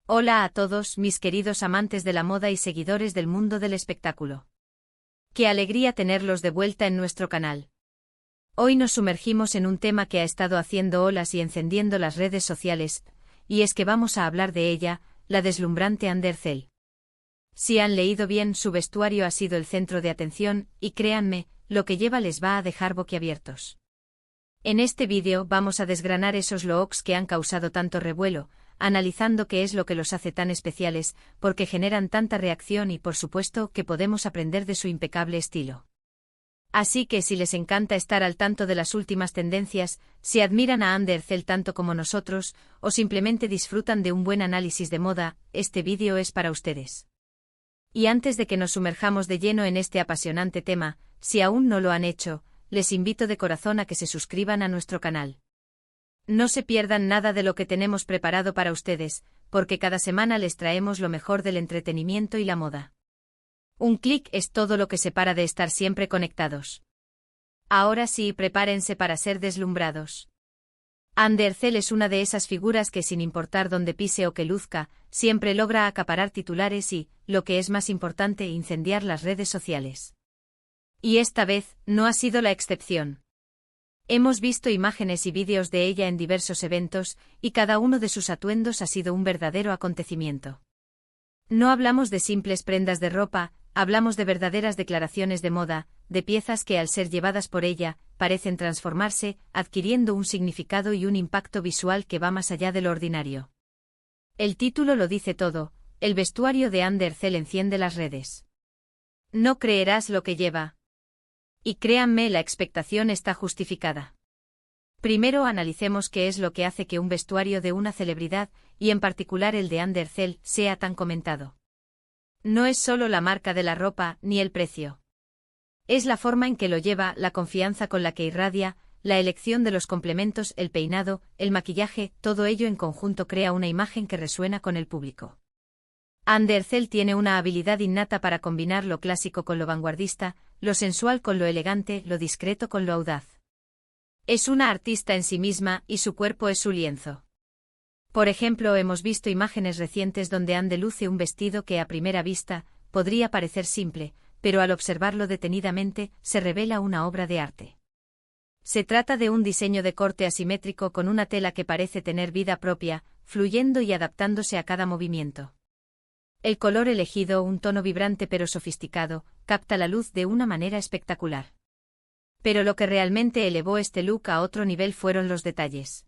Hola a todos, mis queridos amantes de la moda y seguidores del mundo del espectáculo. Qué alegría tenerlos de vuelta en nuestro canal. Hoy nos sumergimos en un tema que ha estado haciendo olas y encendiendo las redes sociales, y es que vamos a hablar de ella, la deslumbrante Andercel. Si han leído bien, su vestuario ha sido el centro de atención, y créanme, lo que lleva les va a dejar boquiabiertos. En este vídeo vamos a desgranar esos looks que han causado tanto revuelo, analizando qué es lo que los hace tan especiales, por qué generan tanta reacción y por supuesto que podemos aprender de su impecable estilo. Así que si les encanta estar al tanto de las últimas tendencias, si admiran a Andercel tanto como nosotros, o simplemente disfrutan de un buen análisis de moda, este vídeo es para ustedes. Y antes de que nos sumerjamos de lleno en este apasionante tema, si aún no lo han hecho, les invito de corazón a que se suscriban a nuestro canal. No se pierdan nada de lo que tenemos preparado para ustedes, porque cada semana les traemos lo mejor del entretenimiento y la moda. Un clic es todo lo que se para de estar siempre conectados. Ahora sí, prepárense para ser deslumbrados. Andercel es una de esas figuras que sin importar dónde pise o que luzca, siempre logra acaparar titulares y, lo que es más importante, incendiar las redes sociales. Y esta vez, no ha sido la excepción. Hemos visto imágenes y vídeos de ella en diversos eventos, y cada uno de sus atuendos ha sido un verdadero acontecimiento. No hablamos de simples prendas de ropa, hablamos de verdaderas declaraciones de moda, de piezas que al ser llevadas por ella, parecen transformarse, adquiriendo un significado y un impacto visual que va más allá de lo ordinario. El título lo dice todo, el vestuario de Andercel enciende las redes. No creerás lo que lleva. Y créanme, la expectación está justificada. Primero analicemos qué es lo que hace que un vestuario de una celebridad, y en particular el de Andercel, sea tan comentado. No es solo la marca de la ropa, ni el precio. Es la forma en que lo lleva, la confianza con la que irradia, la elección de los complementos, el peinado, el maquillaje, todo ello en conjunto crea una imagen que resuena con el público. Andercel tiene una habilidad innata para combinar lo clásico con lo vanguardista, lo sensual con lo elegante, lo discreto con lo audaz. Es una artista en sí misma, y su cuerpo es su lienzo. Por ejemplo, hemos visto imágenes recientes donde Ande luce un vestido que a primera vista podría parecer simple, pero al observarlo detenidamente, se revela una obra de arte. Se trata de un diseño de corte asimétrico con una tela que parece tener vida propia, fluyendo y adaptándose a cada movimiento. El color elegido, un tono vibrante pero sofisticado, capta la luz de una manera espectacular. Pero lo que realmente elevó este look a otro nivel fueron los detalles.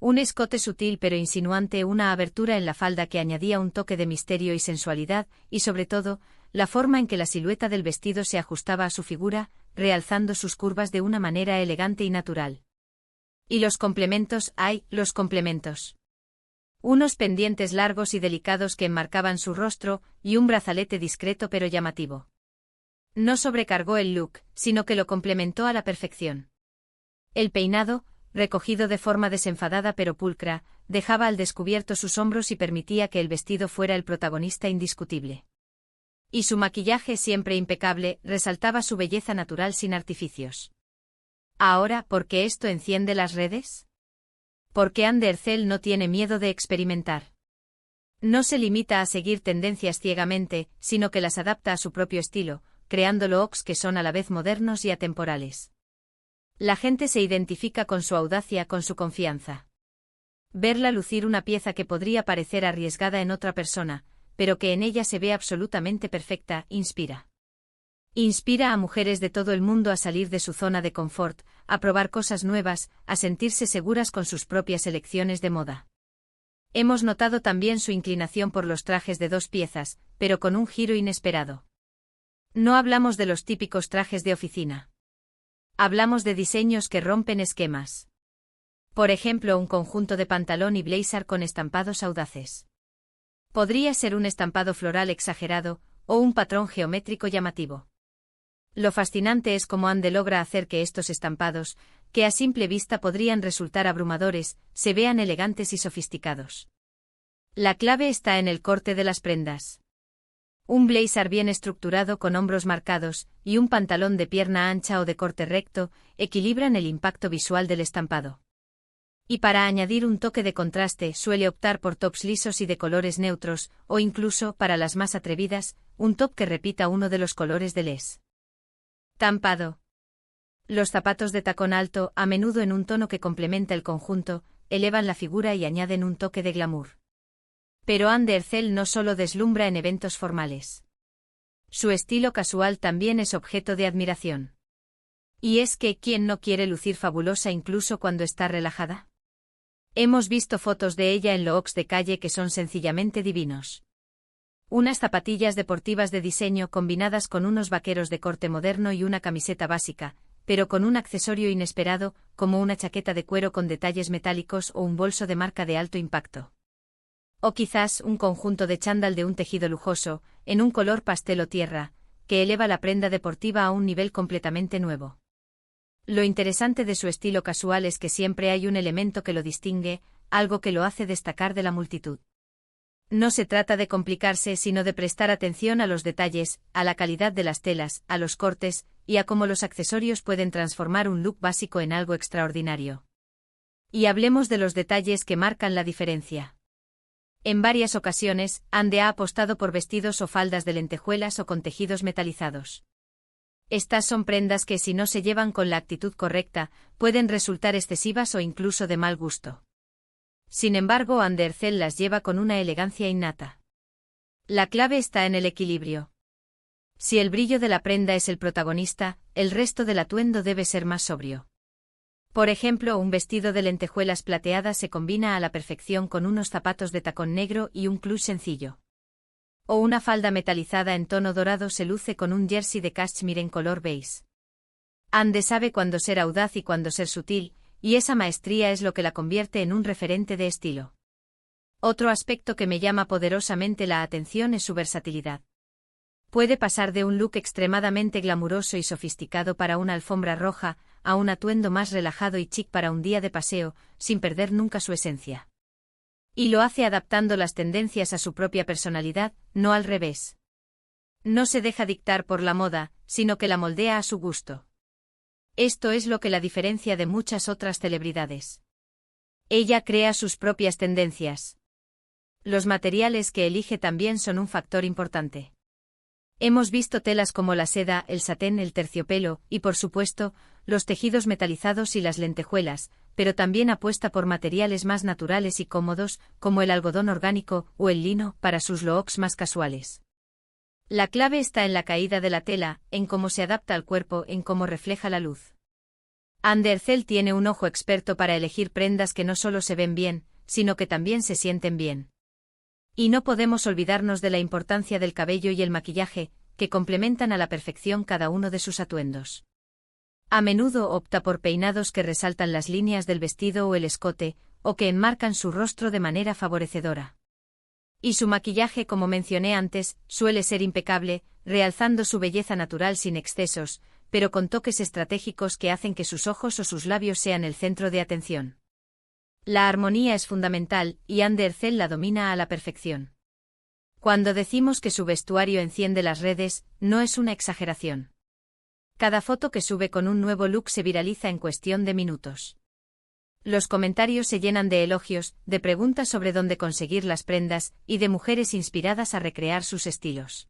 Un escote sutil pero insinuante, una abertura en la falda que añadía un toque de misterio y sensualidad, y sobre todo, la forma en que la silueta del vestido se ajustaba a su figura, realzando sus curvas de una manera elegante y natural. Y los complementos, ¡ay, los complementos! Unos pendientes largos y delicados que enmarcaban su rostro, y un brazalete discreto pero llamativo. No sobrecargó el look, sino que lo complementó a la perfección. El peinado, recogido de forma desenfadada pero pulcra, dejaba al descubierto sus hombros y permitía que el vestido fuera el protagonista indiscutible. Y su maquillaje, siempre impecable, resaltaba su belleza natural sin artificios. Ahora, ¿por qué esto enciende las redes? Porque Andercel no tiene miedo de experimentar. No se limita a seguir tendencias ciegamente, sino que las adapta a su propio estilo, creando looks que son a la vez modernos y atemporales. La gente se identifica con su audacia, con su confianza. Verla lucir una pieza que podría parecer arriesgada en otra persona, pero que en ella se ve absolutamente perfecta, inspira. Inspira a mujeres de todo el mundo a salir de su zona de confort, a probar cosas nuevas, a sentirse seguras con sus propias elecciones de moda. Hemos notado también su inclinación por los trajes de dos piezas, pero con un giro inesperado. No hablamos de los típicos trajes de oficina. Hablamos de diseños que rompen esquemas. Por ejemplo, un conjunto de pantalón y blazer con estampados audaces. Podría ser un estampado floral exagerado, o un patrón geométrico llamativo. Lo fascinante es cómo Ande logra hacer que estos estampados, que a simple vista podrían resultar abrumadores, se vean elegantes y sofisticados. La clave está en el corte de las prendas. Un blazer bien estructurado con hombros marcados, y un pantalón de pierna ancha o de corte recto, equilibran el impacto visual del estampado. Y para añadir un toque de contraste suele optar por tops lisos y de colores neutros, o incluso, para las más atrevidas, un top que repita uno de los colores del estampado. Los zapatos de tacón alto, a menudo en un tono que complementa el conjunto, elevan la figura y añaden un toque de glamour. Pero Anne Ercel no solo deslumbra en eventos formales. Su estilo casual también es objeto de admiración. Y es que, ¿quién no quiere lucir fabulosa incluso cuando está relajada? Hemos visto fotos de ella en looks de calle que son sencillamente divinos. Unas zapatillas deportivas de diseño combinadas con unos vaqueros de corte moderno y una camiseta básica, pero con un accesorio inesperado, como una chaqueta de cuero con detalles metálicos o un bolso de marca de alto impacto. O quizás un conjunto de chándal de un tejido lujoso, en un color pastel o tierra, que eleva la prenda deportiva a un nivel completamente nuevo. Lo interesante de su estilo casual es que siempre hay un elemento que lo distingue, algo que lo hace destacar de la multitud. No se trata de complicarse, sino de prestar atención a los detalles, a la calidad de las telas, a los cortes, y a cómo los accesorios pueden transformar un look básico en algo extraordinario. Y hablemos de los detalles que marcan la diferencia. En varias ocasiones, Anne ha apostado por vestidos o faldas de lentejuelas o con tejidos metalizados. Estas son prendas que, si no se llevan con la actitud correcta, pueden resultar excesivas o incluso de mal gusto. Sin embargo, Anne Ercel las lleva con una elegancia innata. La clave está en el equilibrio. Si el brillo de la prenda es el protagonista, el resto del atuendo debe ser más sobrio. Por ejemplo, un vestido de lentejuelas plateadas se combina a la perfección con unos zapatos de tacón negro y un clutch sencillo. O una falda metalizada en tono dorado se luce con un jersey de cashmere en color beige. Anne sabe cuándo ser audaz y cuándo ser sutil, y esa maestría es lo que la convierte en un referente de estilo. Otro aspecto que me llama poderosamente la atención es su versatilidad. Puede pasar de un look extremadamente glamuroso y sofisticado para una alfombra roja, a un atuendo más relajado y chic para un día de paseo, sin perder nunca su esencia. Y lo hace adaptando las tendencias a su propia personalidad, no al revés. No se deja dictar por la moda, sino que la moldea a su gusto. Esto es lo que la diferencia de muchas otras celebridades. Ella crea sus propias tendencias. Los materiales que elige también son un factor importante. Hemos visto telas como la seda, el satén, el terciopelo, y por supuesto, los tejidos metalizados y las lentejuelas, pero también apuesta por materiales más naturales y cómodos, como el algodón orgánico o el lino, para sus looks más casuales. La clave está en la caída de la tela, en cómo se adapta al cuerpo, en cómo refleja la luz. Anne Ercel tiene un ojo experto para elegir prendas que no solo se ven bien, sino que también se sienten bien. Y no podemos olvidarnos de la importancia del cabello y el maquillaje, que complementan a la perfección cada uno de sus atuendos. A menudo opta por peinados que resaltan las líneas del vestido o el escote, o que enmarcan su rostro de manera favorecedora. Y su maquillaje, como mencioné antes, suele ser impecable, realzando su belleza natural sin excesos, pero con toques estratégicos que hacen que sus ojos o sus labios sean el centro de atención. La armonía es fundamental, y Anne Ercel la domina a la perfección. Cuando decimos que su vestuario enciende las redes, no es una exageración. Cada foto que sube con un nuevo look se viraliza en cuestión de minutos. Los comentarios se llenan de elogios, de preguntas sobre dónde conseguir las prendas, y de mujeres inspiradas a recrear sus estilos.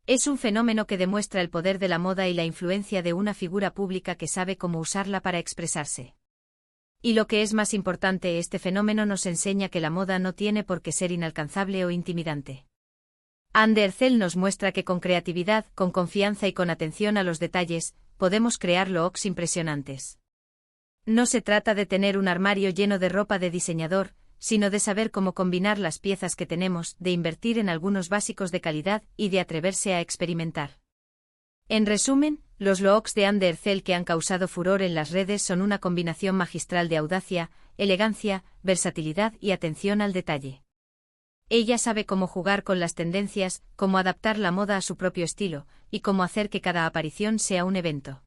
Es un fenómeno que demuestra el poder de la moda y la influencia de una figura pública que sabe cómo usarla para expresarse. Y lo que es más importante, este fenómeno nos enseña que la moda no tiene por qué ser inalcanzable o intimidante. Anne Ercel nos muestra que con creatividad, con confianza y con atención a los detalles, podemos crear looks impresionantes. No se trata de tener un armario lleno de ropa de diseñador, sino de saber cómo combinar las piezas que tenemos, de invertir en algunos básicos de calidad y de atreverse a experimentar. En resumen, los looks de Anne Ercel que han causado furor en las redes son una combinación magistral de audacia, elegancia, versatilidad y atención al detalle. Ella sabe cómo jugar con las tendencias, cómo adaptar la moda a su propio estilo, y cómo hacer que cada aparición sea un evento.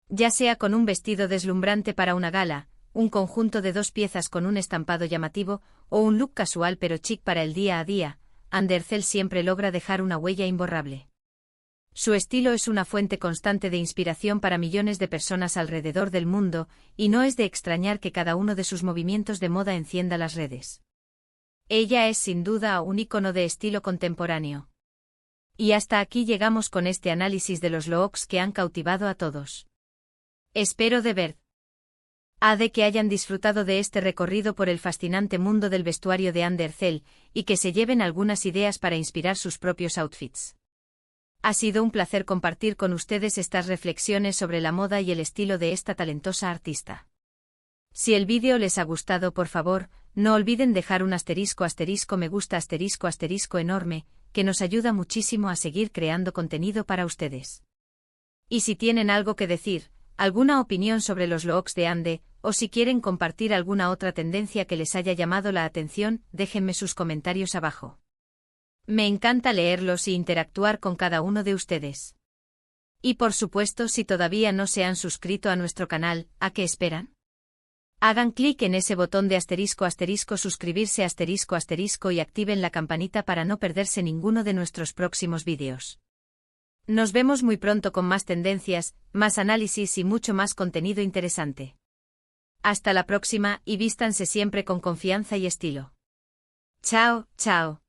Ya sea con un vestido deslumbrante para una gala, un conjunto de 2 piezas con un estampado llamativo, o un look casual pero chic para el día a día, Anne Ercel siempre logra dejar una huella imborrable. Su estilo es una fuente constante de inspiración para millones de personas alrededor del mundo, y no es de extrañar que cada uno de sus movimientos de moda encienda las redes. Ella es sin duda un ícono de estilo contemporáneo. Y hasta aquí llegamos con este análisis de los looks que han cautivado a todos. Espero de verdad que hayan disfrutado de este recorrido por el fascinante mundo del vestuario de Anne Derzel, y que se lleven algunas ideas para inspirar sus propios outfits. Ha sido un placer compartir con ustedes estas reflexiones sobre la moda y el estilo de esta talentosa artista. Si el vídeo les ha gustado, por favor, no olviden dejar un asterisco me gusta enorme, que nos ayuda muchísimo a seguir creando contenido para ustedes. Y si tienen algo que decir, alguna opinión sobre los looks de Anne, o si quieren compartir alguna otra tendencia que les haya llamado la atención, déjenme sus comentarios abajo. Me encanta leerlos y interactuar con cada uno de ustedes. Y por supuesto, si todavía no se han suscrito a nuestro canal, ¿a qué esperan? Hagan clic en ese botón de suscribirse y activen la campanita para no perderse ninguno de nuestros próximos vídeos. Nos vemos muy pronto con más tendencias, más análisis y mucho más contenido interesante. Hasta la próxima y vístanse siempre con confianza y estilo. Chao, chao.